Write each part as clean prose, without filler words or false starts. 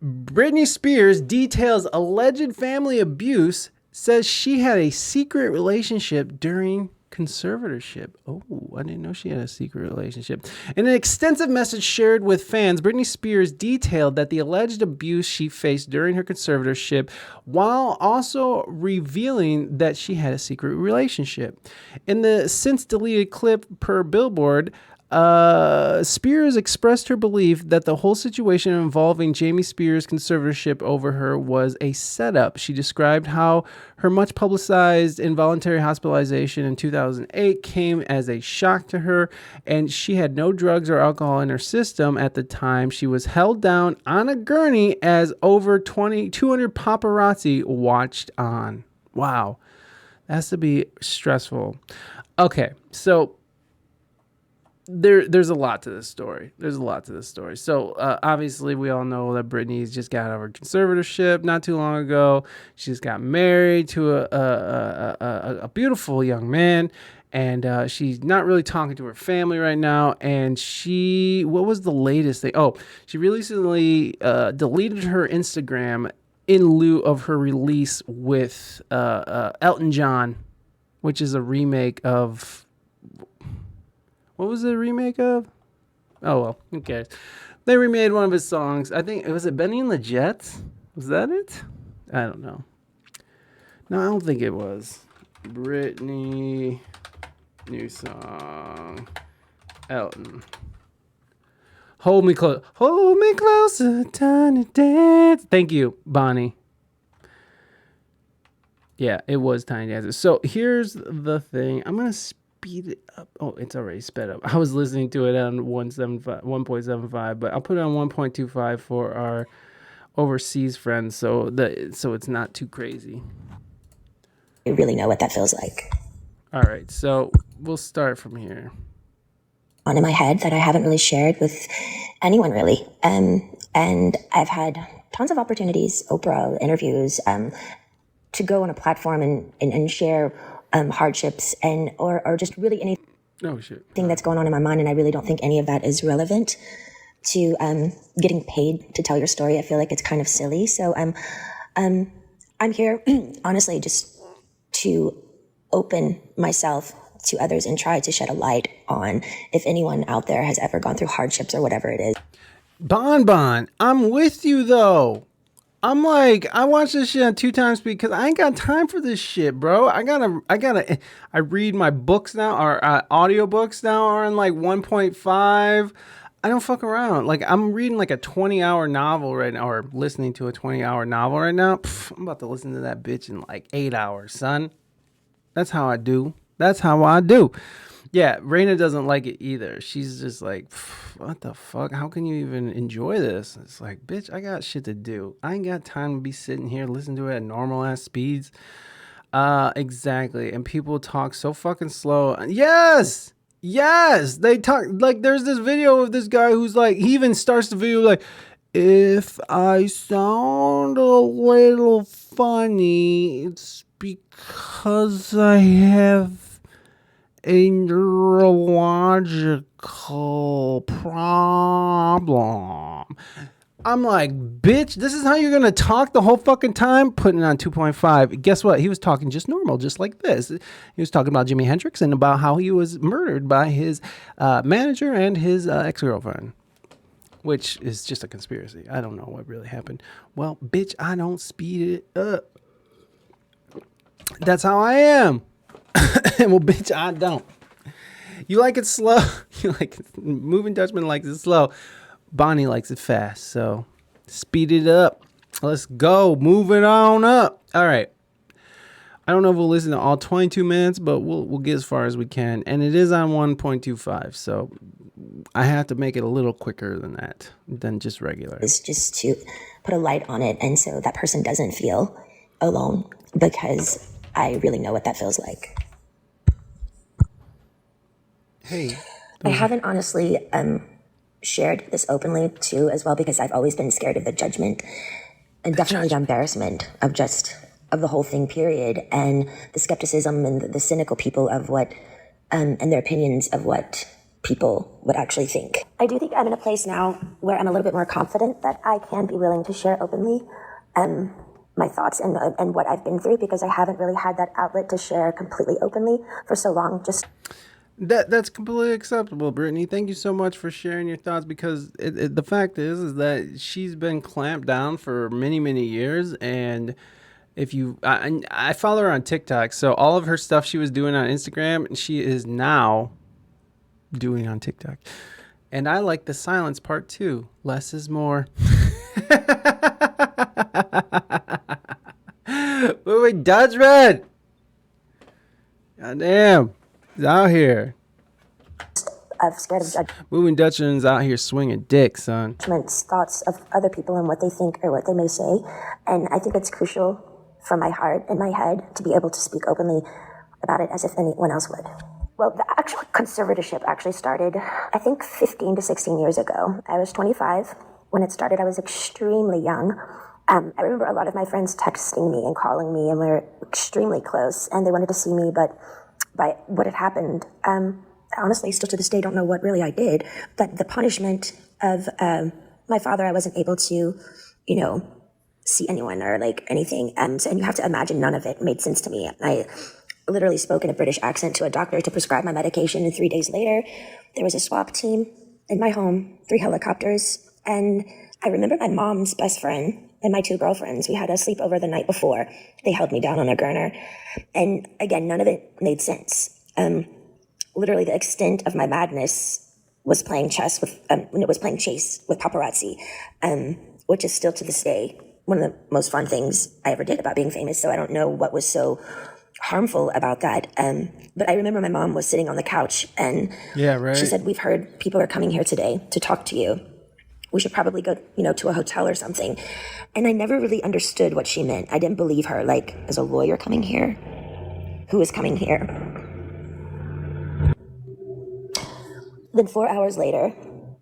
Britney Spears details alleged family abuse, says she had a secret relationship during conservatorship. Oh, I didn't know she had a secret relationship. In an extensive message shared with fans, Britney Spears detailed that the alleged abuse she faced during her conservatorship, while also revealing that she had a secret relationship. In the since deleted clip per Billboard, Spears expressed her belief that the whole situation involving Jamie Spears' conservatorship over her was a setup. She described how her much publicized involuntary hospitalization in 2008 came as a shock to her, and she had no drugs or alcohol in her system at the time. She was held down on a gurney as over 200 paparazzi watched on. Wow. That has to be stressful. Okay, so there's a lot to this story. So obviously we all know that Britney's just got out of her conservatorship not too long ago. She just got married to a beautiful young man, and she's not really talking to her family right now. And what was the latest thing? Oh, she recently deleted her Instagram in lieu of her release with Elton John, which is a remake of... What was the remake of? Oh, well, who cares? They remade one of his songs. I think, was it Benny and the Jets? Was that it? I don't know. No, I don't think it was. Britney, new song, Elton. Hold me closer, tiny dance. Thank you, Bonnie. Yeah, it was Tiny Dancer. So here's the thing. I'm going to speed it up. Oh, it's already sped up. I was listening to it on 1.75, but I'll put it on 1.25 for our overseas friends, so it's not too crazy. You really know what that feels like. All right, so we'll start from here. On in my head that I haven't really shared with anyone really, and I've had tons of opportunities, Oprah interviews, to go on a platform and share hardships or just really anything that's going on in my mind, and I really don't think any of that is relevant to getting paid to tell your story. I feel like it's kind of silly. So I'm here honestly just to open myself to others and try to shed a light on if anyone out there has ever gone through hardships or whatever it is. Bon, I'm with you though. I'm like, I watch this shit on 2 times speed because I ain't got time for this shit, bro. I read my books now, or audiobooks now are in like 1.5. I don't fuck around. Like, I'm reading like a 20-hour novel right now, or listening to a 20-hour novel right now. I'm about to listen to that bitch in like 8 hours, son. That's how I do. Yeah, Raina doesn't like it either. She's just like, what the fuck? How can you even enjoy this? It's like, bitch, I got shit to do. I ain't got time to be sitting here listening to it at normal ass speeds. Exactly. And people talk so fucking slow. Yes, they talk like, there's this video of this guy who's like, he even starts the video like, if I sound a little funny, it's because I have a neurological problem. I'm like, bitch, this is how you're going to talk the whole fucking time? Putting it on 2.5. Guess what? He was talking just normal, just like this. He was talking about Jimi Hendrix and about how he was murdered by his manager and his ex-girlfriend, which is just a conspiracy. I don't know what really happened. Well, bitch, I don't speed it up. That's how I am. Well, bitch, I don't. You like it slow. You like it, Moving Dutchman likes it slow. Bonnie likes it fast. So speed it up. Let's go. Move it on up. All right. I don't know if we'll listen to all 22 minutes, but we'll get as far as we can. And it is on 1.25. So I have to make it a little quicker than just regular. It's just to put a light on it, and so that person doesn't feel alone, because I really know what that feels like. Hey. I haven't honestly shared this openly too as well, because I've always been scared of the judgment and definitely the embarrassment of the whole thing, period, and the skepticism and the cynical people of what and their opinions of what people would actually think. I do think I'm in a place now where I'm a little bit more confident that I can be willing to share openly my thoughts and what I've been through, because I haven't really had that outlet to share completely openly for so long. Just That's completely acceptable, Brittany. Thank you so much for sharing your thoughts, because the fact is that she's been clamped down for many, many years. And if you, I follow her on TikTok, so all of her stuff she was doing on Instagram, she is now doing on TikTok. And I like the silence part too. Less is more. Moving Dutchman! God damn. He's out here. of scared of Moving Dutchman's out here swinging dick, son. judgments, thoughts of other people and what they think or what they may say. And I think it's crucial for my heart and my head to be able to speak openly about it as if anyone else would. Well, the actual conservatorship actually started, I think, 15 to 16 years ago. I was 25 when it started. I was extremely young. I remember a lot of my friends texting me and calling me, and we were extremely close, and they wanted to see me, but by what had happened, honestly, still to this day, don't know what really I did. But the punishment of my father, I wasn't able to, see anyone or like anything. And you have to imagine none of it made sense to me. I literally spoke in a British accent to a doctor to prescribe my medication, and 3 days later, there was a swap team in my home, 3 helicopters, and I remember my mom's best friend and my 2 girlfriends. We had a sleepover the night before. They held me down on a gurner, and again, none of it made sense. Literally, the extent of my madness was playing chess with, when it was playing chase with paparazzi, which is still to this day one of the most fun things I ever did about being famous. So I don't know what was so harmful about that. But I remember my mom was sitting on the couch, and Yeah, right. she said, "We've heard people are coming here today to talk to you. We should probably go, to a hotel or something." And I never really understood what she meant. I didn't believe her. Like, as a lawyer coming here? Who is coming here? Then 4 hours later,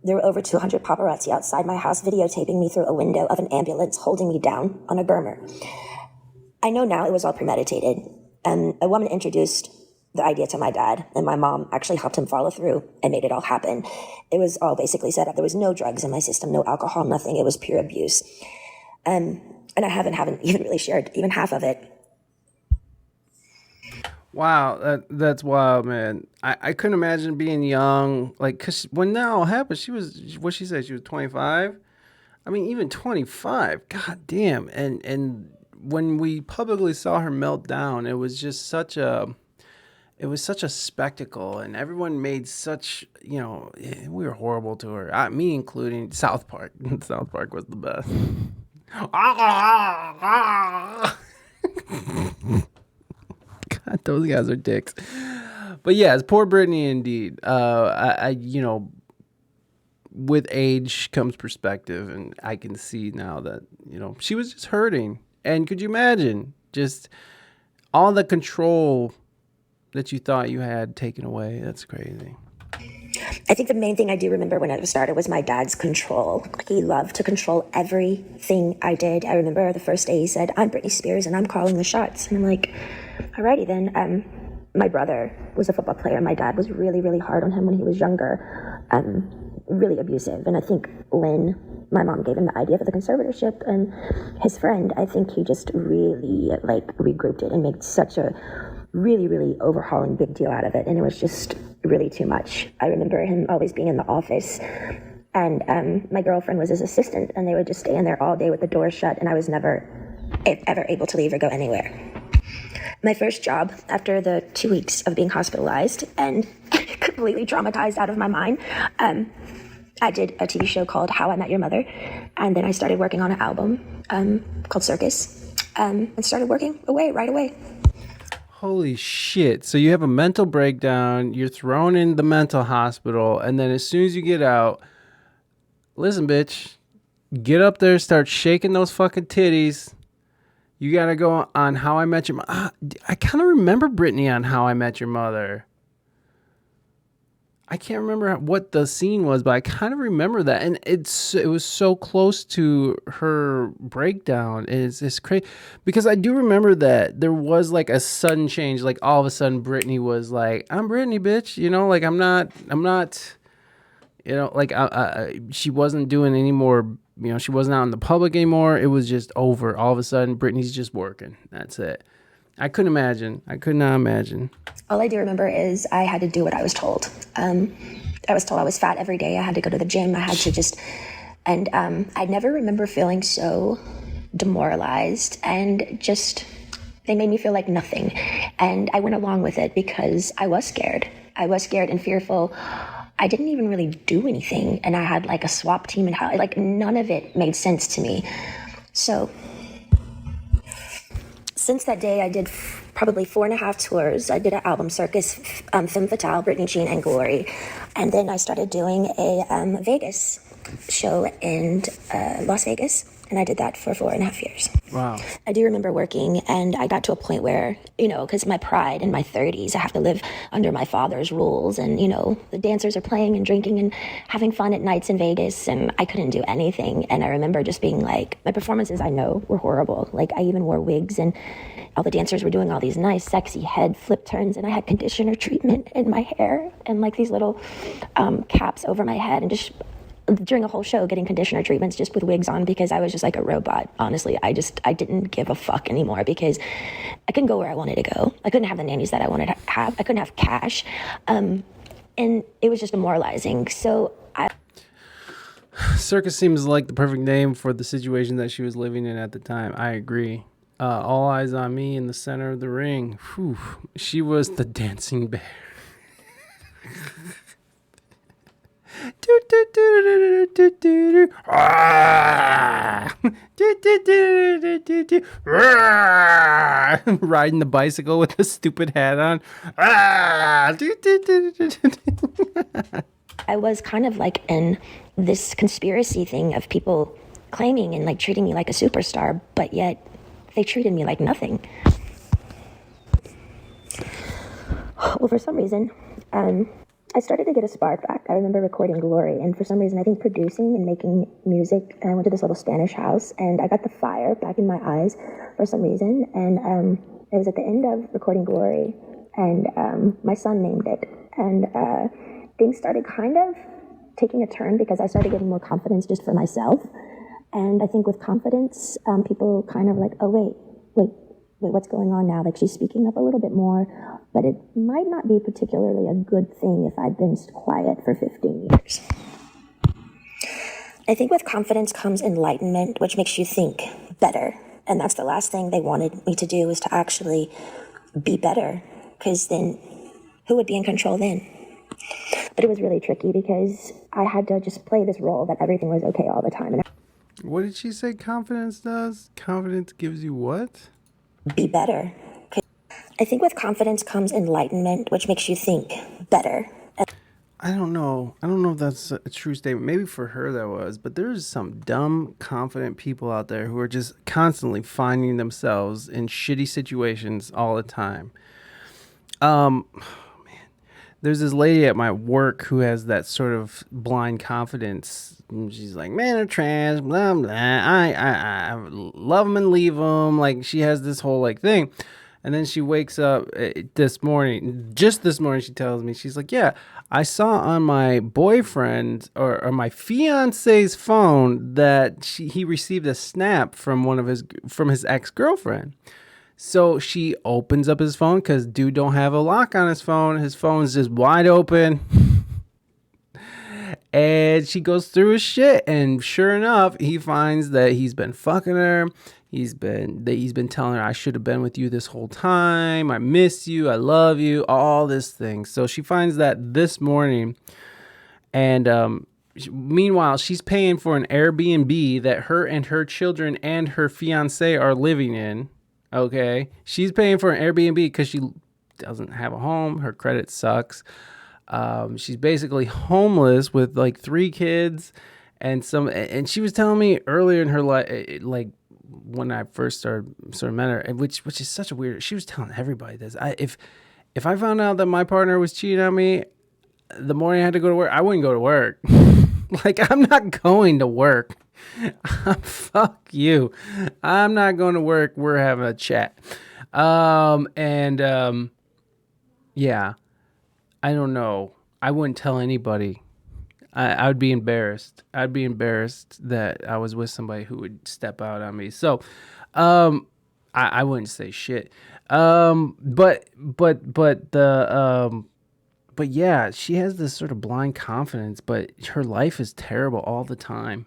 there were over 200 paparazzi outside my house videotaping me through a window of an ambulance holding me down on a gurner. I know now it was all premeditated. And a woman introduced the idea to my dad, and my mom actually helped him follow through and made it all happen. It was all basically set up. There was no drugs in my system, no alcohol, nothing. It was pure abuse. And I haven't even really shared even half of it. Wow, that's wild, man. I couldn't imagine being young, like, cause when that all happened, she was, what she said, she was 25. I mean, even 25, god damn. And when we publicly saw her melt down, it was just such a, it was such a spectacle, and everyone made such, we were horrible to her. Me including. South Park. South Park was the best. God, those guys are dicks. But yes, poor Britney indeed. With age comes perspective, and I can see now that, she was just hurting. And could you imagine just all the control that you thought you had taken away? That's crazy. I think the main thing I do remember when it started was my dad's control. He loved to control everything I did. I remember the first day he said, "I'm Britney Spears and I'm calling the shots." And I'm like, alrighty then. My brother was a football player. My dad was really, really hard on him when he was younger, really abusive. And I think when my mom gave him the idea for the conservatorship and his friend, I think he just really regrouped it and made such a really, really overhauling big deal out of it. And it was just really too much. I remember him always being in the office, and my girlfriend was his assistant, and they would just stay in there all day with the door shut, and I was never ever able to leave or go anywhere. My first job after the 2 weeks of being hospitalized and completely traumatized out of my mind, I did a TV show called How I Met Your Mother, and then I started working on an album called Circus, and started working right away. Holy shit. So you have a mental breakdown, you're thrown in the mental hospital, and then as soon as you get out, listen, bitch, get up there, start shaking those fucking titties. You gotta go on How I Met Your Mother. I kind of remember Britney on How I Met Your Mother. I can't remember what the scene was, but I kind of remember that, and it was so close to her breakdown. It's crazy, because I do remember that there was like a sudden change. Like all of a sudden, Britney was like, "I'm Britney, bitch," like I'm not. You know, like she wasn't doing any more. You know, she wasn't out in the public anymore. It was just over. All of a sudden, Britney's just working. That's it. I couldn't imagine. I could not imagine. All I do remember is I had to do what I was told. I was told I was fat every day. I had to go to the gym. I had to just, and I never remember feeling so demoralized and just, they made me feel like nothing. And I went along with it because I was scared. I was scared and fearful. I didn't even really do anything. And I had like a swap team and how, like, none of it made sense to me. So since that day, I did probably 4.5 tours. I did an album circus, Femme Fatale, Britney Jean, and Glory. And then I started doing a Vegas show in Las Vegas. And I did that for 4.5 years. Wow. I do remember working, and I got to a point where, you know, because my pride in my 30s, I have to live under my father's rules. And, you know, the dancers are playing and drinking and having fun at nights in Vegas, and I couldn't do anything. And I remember just being like, my performances, I know, were horrible. Like, I even wore wigs, and all the dancers were doing all these nice, sexy head flip turns, and I had conditioner treatment in my hair and like these little caps over my head, and just during a whole show getting conditioner treatments just with wigs on because I was just like a robot. Honestly, I didn't give a fuck anymore because I couldn't go where I wanted to go. I couldn't have the nannies that I wanted to have. I couldn't have cash. And it was just demoralizing. So Circus seems like the perfect name for the situation that she was living in at the time. I agree. All eyes on me in the center of the ring. Whew. She was the dancing bear. Riding the bicycle with a stupid hat on. I was kind of like in this conspiracy thing of people claiming and like treating me like a superstar, but yet they treated me like nothing. Well, for some reason, I started to get a spark back. I remember recording Glory, and for some reason, I think producing and making music, and I went to this little Spanish house, and I got the fire back in my eyes for some reason, and it was at the end of recording Glory, and my son named it, and things started kind of taking a turn because I started getting more confidence just for myself, and I think with confidence, people kind of like, oh, wait, what's going on now? Like, she's speaking up a little bit more, but it might not be particularly a good thing if I'd been quiet for 15 years. I think with confidence comes enlightenment, which makes you think better. And that's the last thing they wanted me to do, was to actually be better, because then who would be in control then? But it was really tricky because I had to just play this role that everything was okay all the time. And What did she say confidence does? Confidence gives you what? be better. I think with confidence comes enlightenment, which makes you think better. I don't know. I don't know if that's a true statement. Maybe for her that was, but there's some dumb, confident people out there who are just constantly finding themselves in shitty situations all the time. Man, there's this lady at my work who has that sort of blind confidence. She's like, man, they're trash, blah blah. I love them and leave them. Like, she has this whole like thing. And then she wakes up this morning, just this morning, she tells me, she's like, yeah, I saw on my boyfriend or my fiance's phone that he received a snap from his ex-girlfriend. So she opens up his phone because dude don't have a lock on his phone. His phone's just wide open. And she goes through his shit, and sure enough, he finds that he's been fucking her. He's been telling her, I should have been with you this whole time. I miss you. I love you. All this thing. So she finds that this morning. And meanwhile, she's paying for an Airbnb that her and her children and her fiance are living in. Okay. She's paying for an Airbnb because she doesn't have a home. Her credit sucks. She's basically homeless with like 3 kids and she was telling me earlier in her life, like, when I first sort of met her, which is such a weird. She was telling everybody this. If I found out that my partner was cheating on me, the morning I had to go to work, I wouldn't go to work. Like, I'm not going to work. Fuck you. I'm not going to work. We're having a chat. Yeah. I don't know. I wouldn't tell anybody. I would be embarrassed. I'd be embarrassed that I was with somebody who would step out on me. So, um, I wouldn't say shit. But yeah, she has this sort of blind confidence, but her life is terrible all the time,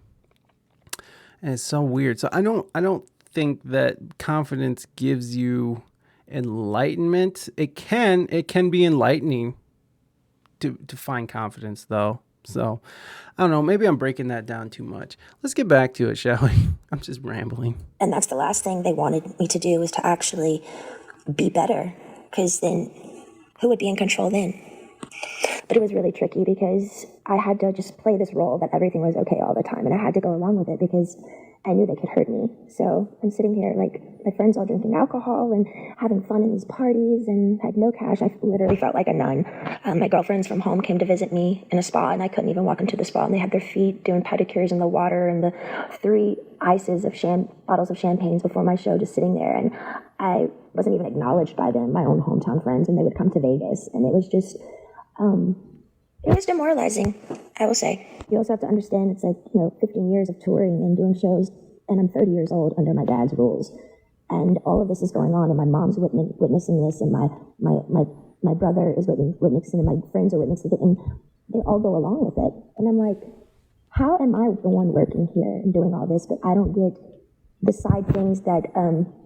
and it's so weird. So I don't think that confidence gives you enlightenment. It can be enlightening to find confidence though. So I don't know. Maybe I'm breaking that down too much. Let's get back to it, shall we? I'm just rambling. And that's the last thing they wanted me to do, was to actually be better, because then who would be in control then? But it was really tricky because I had to just play this role that everything was okay all the time. And I had to go along with it because I knew they could hurt me. So I'm sitting here, like, my friends all drinking alcohol and having fun in these parties, and had no cash. I literally felt like a nun. My girlfriends from home came to visit me in a spa, and I couldn't even walk into the spa. And they had their feet doing pedicures in the water, and the 3 ices of bottles of champagnes before my show just sitting there. And I wasn't even acknowledged by them, my own hometown friends, and they would come to Vegas. And it was just, it was demoralizing, I will say. You also have to understand, it's like, 15 years of touring and doing shows, and I'm 30 years old under my dad's rules. And all of this is going on, and my mom's witnessing this, and my brother is witnessing it, and my friends are witnessing it, and they all go along with it. And I'm like, how am I the one working here and doing all this, but I don't get the side things that,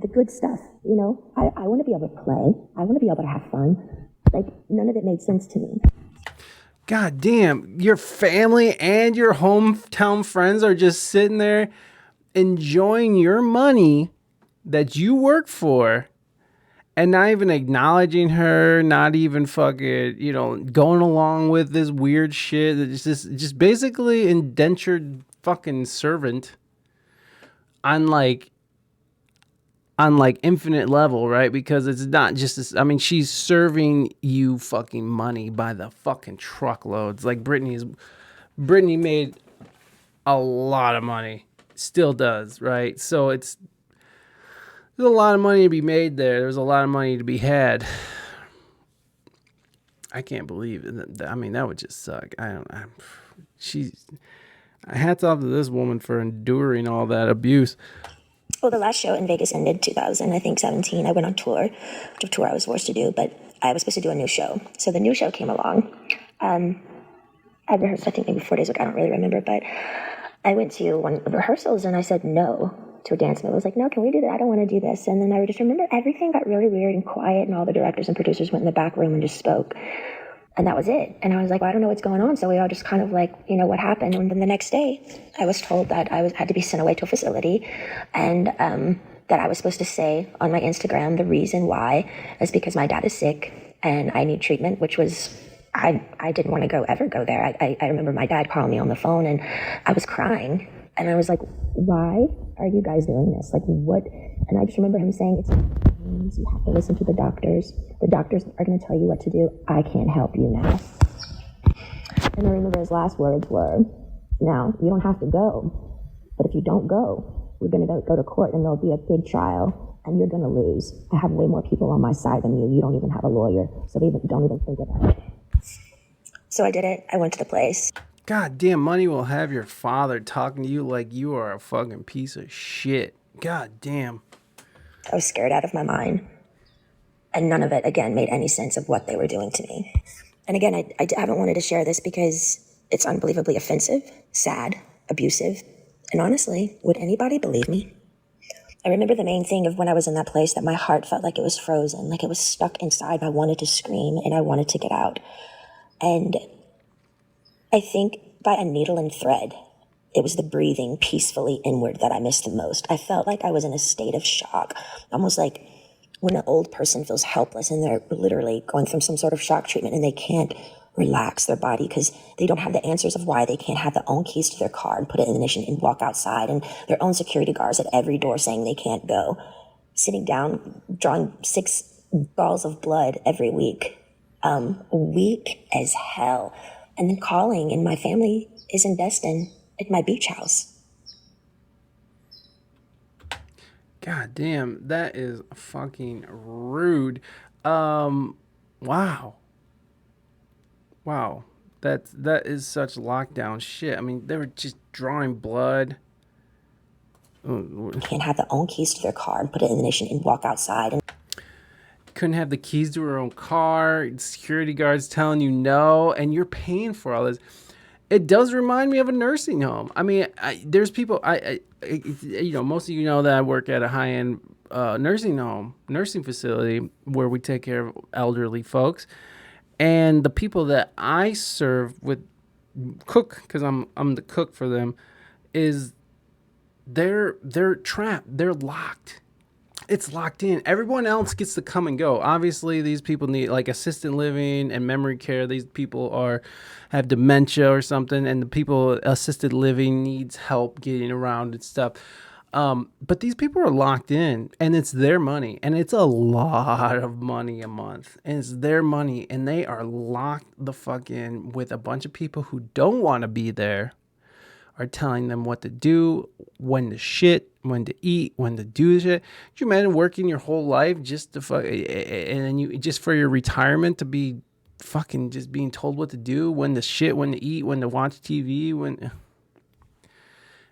the good stuff, I want to be able to play. I want to be able to have fun. Like, none of it made sense to me. God damn, your family and your hometown friends are just sitting there enjoying your money that you work for and not even acknowledging her, not even fucking, going along with this weird shit. It's just basically indentured fucking servant on like infinite level, right? Because it's not just this. I mean, she's serving you fucking money by the fucking truckloads. Like Britney made a lot of money, still does, right? So there's a lot of money to be made there. There's a lot of money to be had. I can't believe it. I mean, that would just suck. She's hats off to this woman for enduring all that abuse. Well, the last show in Vegas ended 2017. I went on tour, which a tour I was forced to do, but I was supposed to do a new show. So the new show came along. I rehearsed, I think, maybe 4 days ago. I don't really remember, but I went to one of the rehearsals and I said no to a dance move. I was like, no, can we do that? I don't want to do this. And then I just remember everything got really weird and quiet, and all the directors and producers went in the back room and just spoke. And that was it. And I was like, well, I don't know what's going on. So we all just kind of like, what happened? And then the next day, I was told that had to be sent away to a facility, and that I was supposed to say on my Instagram the reason why is because my dad is sick and I need treatment, which was, I didn't want to ever go there. I remember my dad calling me on the phone, and I was crying. And I was like, why are you guys doing this? Like, what? And I just remember him saying, you have to listen to the doctors. The doctors are going to tell you what to do. I can't help you now. And I remember his last words were, now, you don't have to go, but if you don't go, we're going to go to court, and there'll be a big trial, and you're going to lose. I have way more people on my side than you. You don't even have a lawyer, so don't even think about it. So I did it. I went to the place. God damn, money will have your father talking to you like you are a fucking piece of shit. God damn. I was scared out of my mind. And none of it, again, made any sense of what they were doing to me. And again, I haven't wanted to share this because it's unbelievably offensive, sad, abusive. And honestly, would anybody believe me? I remember the main thing of when I was in that place, that my heart felt like it was frozen, like it was stuck inside. I wanted to scream and I wanted to get out. And I think by a needle and thread, it was the breathing peacefully inward that I missed the most. I felt like I was in a state of shock, almost like when an old person feels helpless and they're literally going through some sort of shock treatment and they can't relax their body because they don't have the answers of why they can't have their own keys to their car and put it in the ignition and walk outside, and their own security guards at every door saying they can't go, sitting down, drawing 6 balls of blood every week, weak as hell. And then calling, and my family is in Destin at my beach house. God damn, that is fucking rude. Wow. Wow. That is such lockdown shit. I mean, they were just drawing blood. Can't have their own keys to their car and put it in the ignition and walk outside. And Couldn't have the keys to her own car. Security guards telling you no, and you're paying for all this. It does remind me of a nursing home. I mean, there's people. Most of you know that I work at a high-end nursing facility where we take care of elderly folks, and the people that I serve with cook because I'm the cook for them is they're trapped. They're locked. It's locked in. Everyone else gets to come and go. Obviously, these people need like assisted living and memory care. These people have dementia or something, and the people assisted living needs help getting around and stuff. But these people are locked in, and it's their money, and it's a lot of money a month, and it's their money, and they are locked the fuck in with a bunch of people who don't want to be there, are telling them what to do, when to shit, when to eat, when to do shit. Could you imagine working your whole life just to and then you just for your retirement to be fucking just being told what to do, when to shit, when to eat, when to watch TV,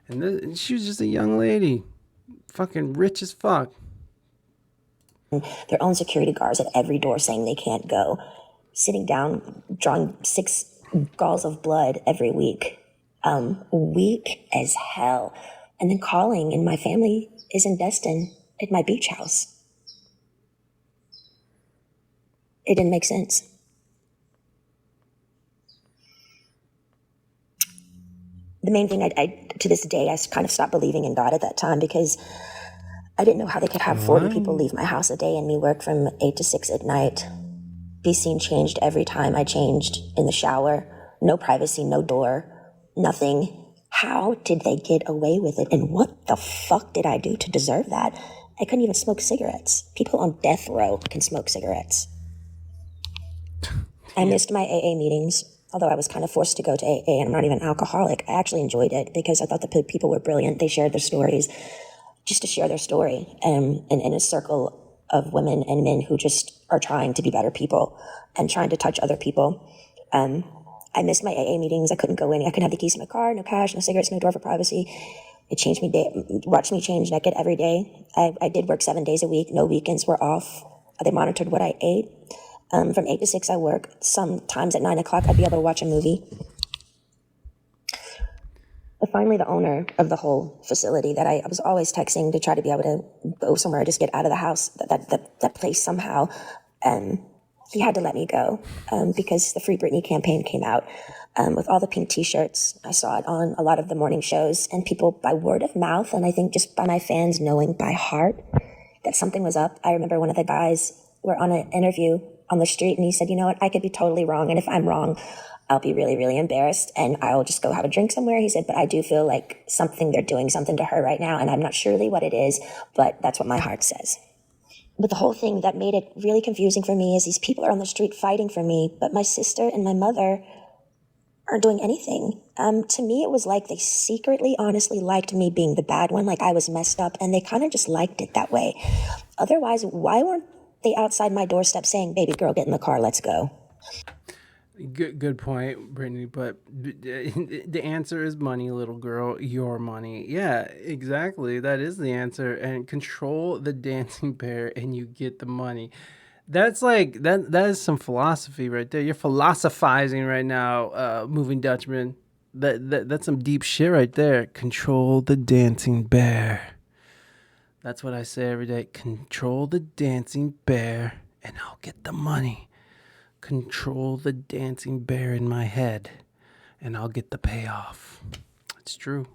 and she was just a young lady, fucking rich as fuck. their own security guards at every door saying they can't go. Sitting down, drawing 6 galls of blood every week. Weak as hell. And then calling, and my family is in Destin at my beach house. It didn't make sense. The main thing, I to this day, I kind of stopped believing in God at that time because I didn't know how they could have 40 people leave my house a day and me work from 8 to 6 at night. Be seen changed every time I changed in the shower. No privacy, no door, nothing. How did they get away with it? And what the fuck did I do to deserve that? I couldn't even smoke cigarettes. People on death row can smoke cigarettes. I missed my AA meetings, although I was kind of forced to go to AA, and I'm not even an alcoholic. I actually enjoyed it because I thought the people were brilliant. They shared their stories just to share their story, in a circle of women and men who just are trying to be better people and trying to touch other people. I missed my AA meetings. I couldn't go in. I couldn't have the keys to my car, no cash, no cigarettes, no door for privacy. It changed me, watched me change naked every day. I did work 7 days a week. No weekends were off. They monitored what I ate. From 8 to 6, I work. Sometimes at 9 o'clock, I'd be able to watch a movie. But finally, the owner of the whole facility that I was always texting to try to be able to go somewhere, just get out of the house, that place somehow, he had to let me go because the Free Britney campaign came out with all the pink T-shirts. I saw it on a lot of the morning shows, and people by word of mouth, and I think just by my fans knowing by heart that something was up. I remember one of the guys were on an interview on the street, and he said, you know what, I could be totally wrong, and if I'm wrong, I'll be really, really embarrassed, and I'll just go have a drink somewhere. He said, but I do feel like they're doing something to her right now, and I'm not surely what it is, but that's what my heart says. But the whole thing that made it really confusing for me is these people are on the street fighting for me, but my sister and my mother aren't doing anything. To me, it was like they secretly, honestly liked me being the bad one, like I was messed up, and they kind of just liked it that way. Otherwise, why weren't they outside my doorstep saying, baby girl, get in the car, let's go? Good point, Brittany. But the answer is money, little girl. Your money. Yeah, exactly. That is the answer. And control the dancing bear, and you get the money. That's like that. That is some philosophy right there. You're philosophizing right now, moving Dutchman. That's some deep shit right there. Control the dancing bear. That's what I say every day. Control the dancing bear, and I'll get the money. Control the dancing bear in my head, and I'll get the payoff. It's true.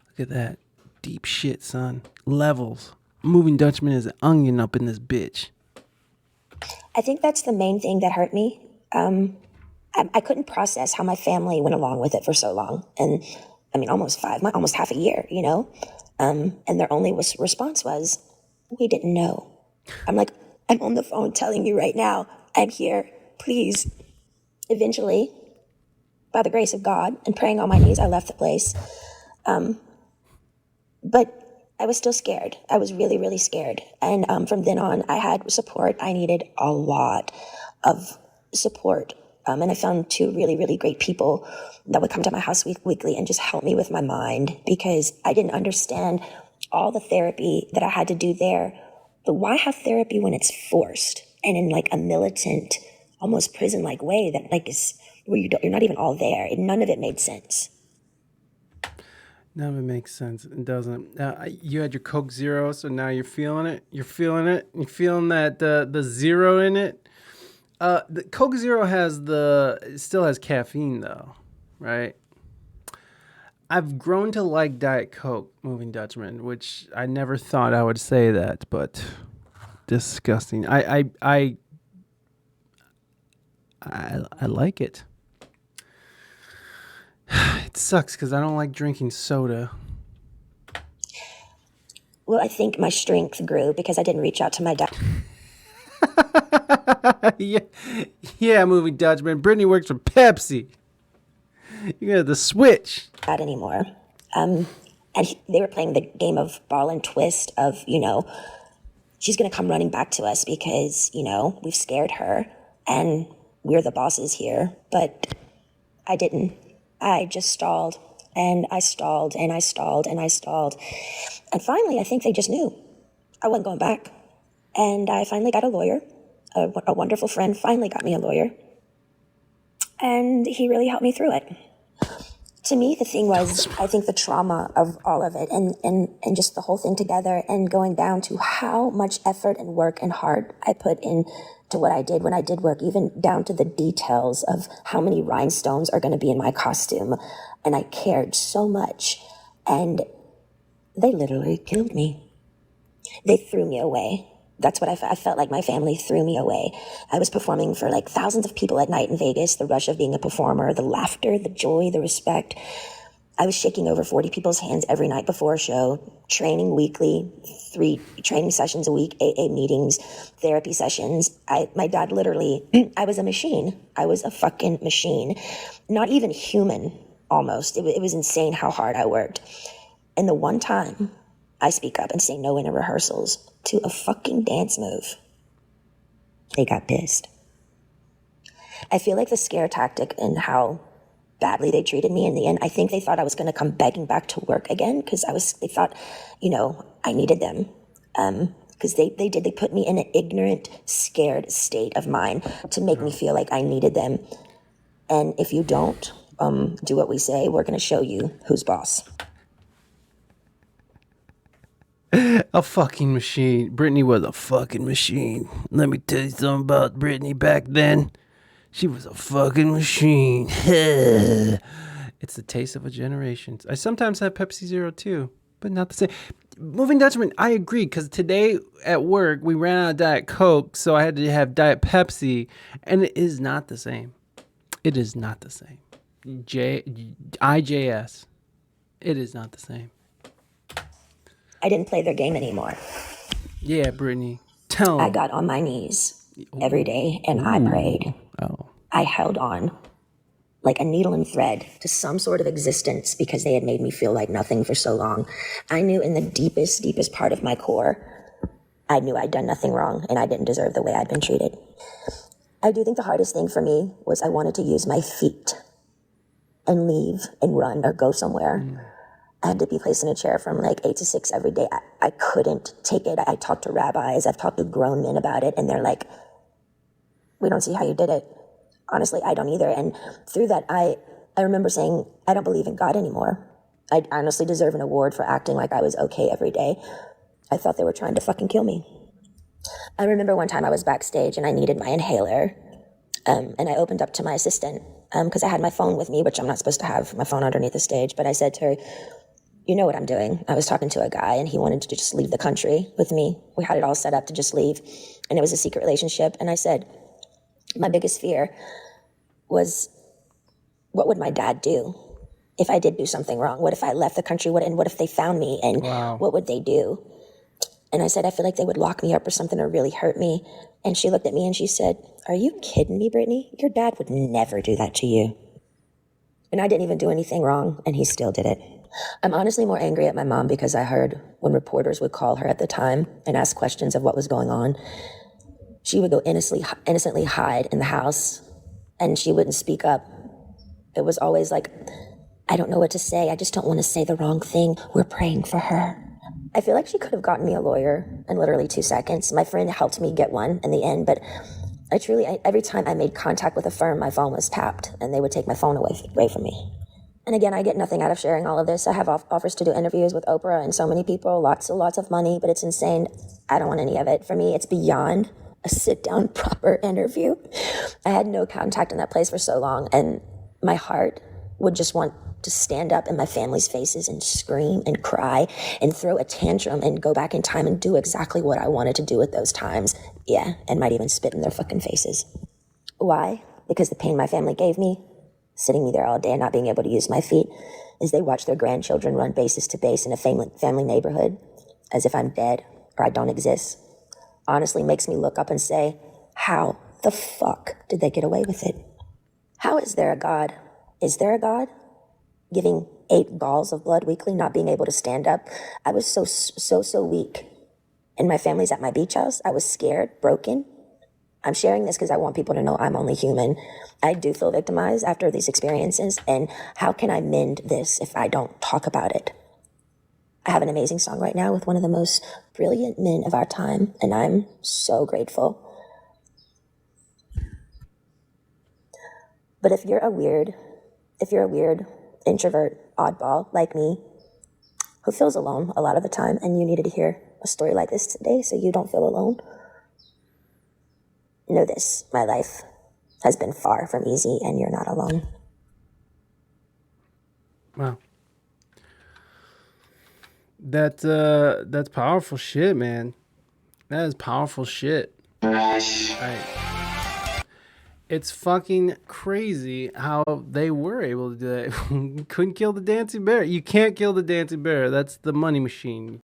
Look at that. Deep shit, son. Levels. Moving Dutchman is an onion up in this bitch. I think that's the main thing that hurt me. I couldn't process how my family went along with it for so long. And I mean, almost half a year, you know? And their only response was, we didn't know. I'm like, I'm on the phone telling you right now, I'm here, please. Eventually, by the grace of God and praying on my knees, I left the place. But I was still scared. I was really, really scared. And from then on, I had support. I needed a lot of support And I found two really, really great people that would come to my house weekly and just help me with my mind, because I didn't understand all the therapy that I had to do there. But why have therapy when it's forced and in like a militant, almost prison-like way that like is where you're not even all there? None of it made sense. None of it makes sense. It doesn't. You had your Coke Zero, so now you're feeling it. You're feeling it. You're feeling that the zero in it. The Coke Zero it still has caffeine though, right? I've grown to like Diet Coke, Moving Dutchman, which I never thought I would say that, but disgusting. I like it. It sucks because I don't like drinking soda. Well, I think my strength grew because I didn't reach out to my dad yeah, yeah, Moving Dutchman. Britney works for Pepsi. You got the switch. anymore. And they were playing the game of ball and twist of, she's going to come running back to us because, we've scared her and we're the bosses here. But I didn't. I just stalled and I stalled and I stalled and I stalled. And finally, I think they just knew I wasn't going back. And I finally got a lawyer. A wonderful friend finally got me a lawyer. And he really helped me through it. To me, the thing was, I think the trauma of all of it and just the whole thing together and going down to how much effort and work and heart I put into what I did when I did work, even down to the details of how many rhinestones are going to be in my costume. And I cared so much. And they literally killed me. They threw me away. That's what I felt like my family threw me away. I was performing for like thousands of people at night in Vegas, the rush of being a performer, the laughter, the joy, the respect. I was shaking over 40 people's hands every night before a show, training weekly, 3 training sessions a week, AA meetings, therapy sessions. My dad literally, I was a machine. I was a fucking machine. Not even human, almost. It was insane how hard I worked. And the one time I speak up and say no in the rehearsals to a fucking dance move, they got pissed. I feel like the scare tactic and how badly they treated me in the end, I think they thought I was going to come begging back to work again because they thought, I needed them. Because they put me in an ignorant, scared state of mind to make me feel like I needed them. And if you don't do what we say, we're going to show you who's boss. A fucking machine. Britney was a fucking machine. Let me tell you something about Britney back then. She was a fucking machine. It's the taste of a generation. I sometimes have Pepsi Zero too, but not the same. Moving Dutchman, I agree, because today at work we ran out of Diet Coke, so I had to have Diet Pepsi, and it is not the same. It is not the same. IJS. It is not the same. I didn't play their game anymore. Yeah, Britney. Tell 'em. I got on my knees every day and I prayed. Oh. I held on like a needle and thread to some sort of existence because they had made me feel like nothing for so long. I knew in the deepest, deepest part of my core, I knew I'd done nothing wrong and I didn't deserve the way I'd been treated. I do think the hardest thing for me was I wanted to use my feet and leave and run or go somewhere. I had to be placed in a chair from like 8 to 6 every day. I couldn't take it. I talked to rabbis. I've talked to grown men about it. And they're like, we don't see how you did it. Honestly, I don't either. And through that, I remember saying, I don't believe in God anymore. I honestly deserve an award for acting like I was okay every day. I thought they were trying to fucking kill me. I remember one time I was backstage and I needed my inhaler. And I opened up to my assistant because I had my phone with me, which I'm not supposed to have my phone underneath the stage. But I said to her, you know what I'm doing. I was talking to a guy and he wanted to just leave the country with me. We had it all set up to just leave. And it was a secret relationship. And I said, my biggest fear was, what would my dad do if I did do something wrong? What if I left the country? And what if they found me? And What would they do? And I said, I feel like they would lock me up or something or really hurt me. And she looked at me and she said, are you kidding me, Britney? Your dad would never do that to you. And I didn't even do anything wrong, and he still did it. I'm honestly more angry at my mom because I heard when reporters would call her at the time and ask questions of what was going on, she would go innocently hide in the house and she wouldn't speak up. It was always like, I don't know what to say. I just don't want to say the wrong thing. We're praying for her. I feel like she could have gotten me a lawyer in literally 2 seconds. My friend helped me get one in the end, but every time I made contact with a firm, my phone was tapped and they would take my phone away from me. And again, I get nothing out of sharing all of this. I have offers to do interviews with Oprah and so many people, lots of money, but it's insane. I don't want any of it. For me, it's beyond a sit-down proper interview. I had no contact in that place for so long, and my heart would just want to stand up in my family's faces and scream and cry and throw a tantrum and go back in time and do exactly what I wanted to do at those times. Yeah, and might even spit in their fucking faces. Why? Because the pain my family gave me, sitting me there all day and not being able to use my feet, as they watch their grandchildren run bases to base in a family neighborhood as if I'm dead or I don't exist, honestly makes me look up and say, how the fuck did they get away with it? How is there a God? Is there a God? Giving 8 galls of blood weekly, not being able to stand up. I was so weak. And my family's at my beach house. I was scared, broken. I'm sharing this because I want people to know I'm only human. I do feel victimized after these experiences, and how can I mend this if I don't talk about it? I have an amazing song right now with one of the most brilliant men of our time, and I'm so grateful. But if you're a weird introvert oddball like me, who feels alone a lot of the time, and you needed to hear a story like this today so you don't feel alone, know this, my life has been far from easy, and you're not alone. Wow. That's powerful shit, man. That is powerful shit. It's fucking crazy how they were able to do that. Couldn't kill the dancing bear. You can't kill the dancing bear. That's the money machine.